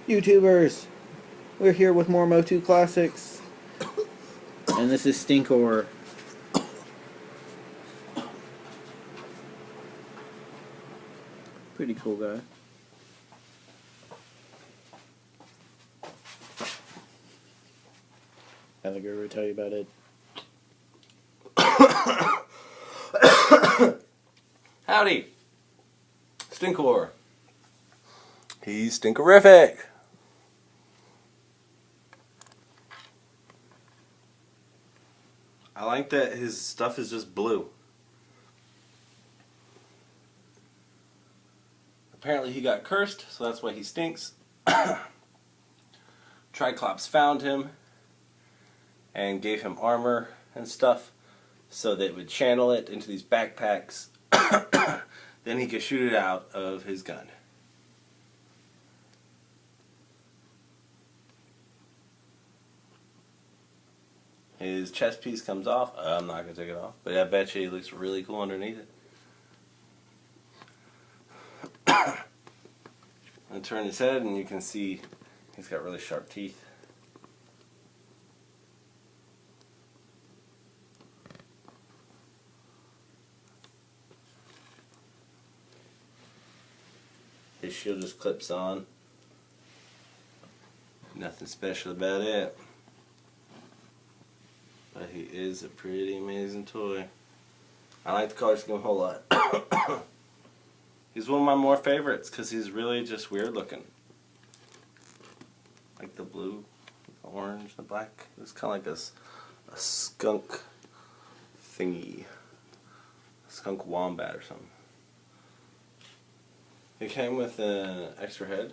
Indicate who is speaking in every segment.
Speaker 1: YouTubers, we're here with more MOTU classics, and this is STINKOR. Pretty cool guy. Have a guru tell you about it.
Speaker 2: Howdy, STINKOR. He's stinkorific. I like that his stuff is just blue. Apparently he got cursed, so that's why he stinks. Triclops found him and gave him armor and stuff so that it would channel it into these backpacks. Then he could shoot it out of his gun. His chest piece comes off. I'm not going to take it off, but I bet you he looks really cool underneath it. I turn his head and you can see he's got really sharp teeth. His shield just clips on. Nothing special about it. But he is a pretty amazing toy. I like the color scheme a whole lot. He's one of my more favorites because he's really just weird looking. Like the blue, the orange, the black. It's kind of like a skunk thingy. A skunk wombat or something. He came with an extra head.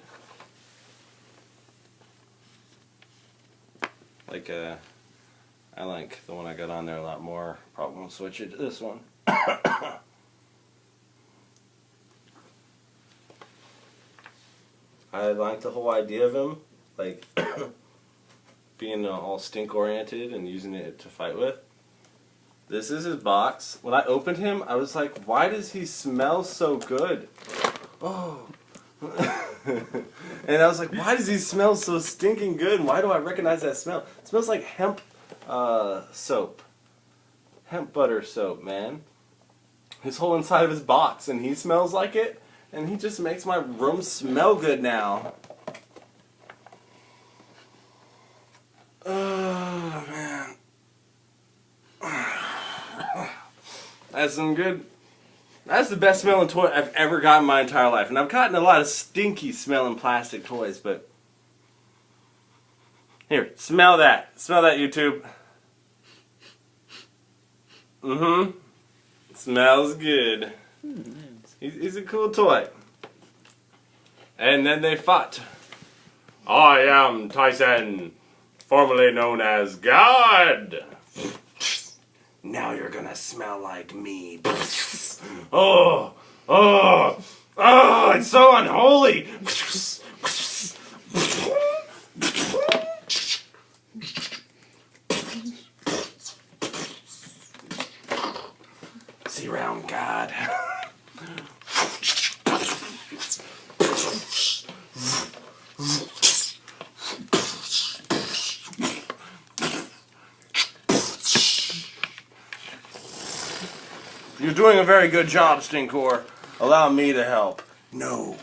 Speaker 2: I like the one I got on there a lot more. Probably won't switch it to this one. I like the whole idea of him, like being all stink oriented and using it to fight with. This is his box. When I opened him, I was like, why does he smell so good? Oh. And I was like, why does he smell so stinking good? And why do I recognize that smell? It smells like hemp soap. Hemp butter soap, man. His whole inside of his box, and he smells like it. And he just makes my room smell good now. Oh, man. That's some good... That's the best smelling toy I've ever gotten in my entire life. And I've gotten a lot of stinky smelling plastic toys, but... Here, smell that. Smell that, YouTube. Mm-hmm. Smells good. He's a cool toy. And then they fought. I am Tyson, formerly known as God. Now you're gonna smell like me. Oh, oh, oh, it's so unholy. See around, God. You're doing a very good job, STINKOR. Allow me to help. No.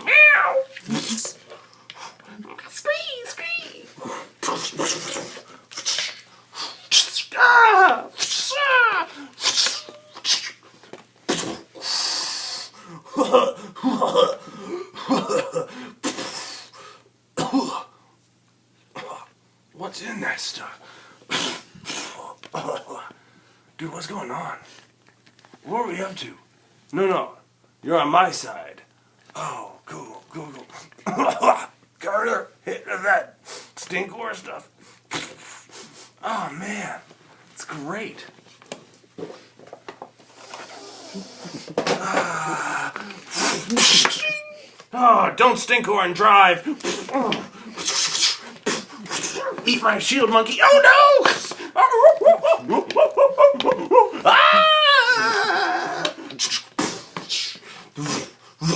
Speaker 2: Meow. Scream, scream. Ah. What's in that stuff? Dude, what's going on? What are we up to? No, you're on my side. Oh, cool. Carter, hit that STINKOR stuff. Oh man, it's great. Oh, don't STINKOR and drive. Eat my shield, monkey. Oh no! Ah! Eat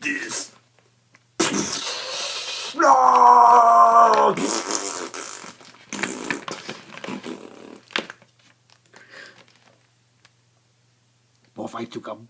Speaker 2: this.
Speaker 3: More fight to come.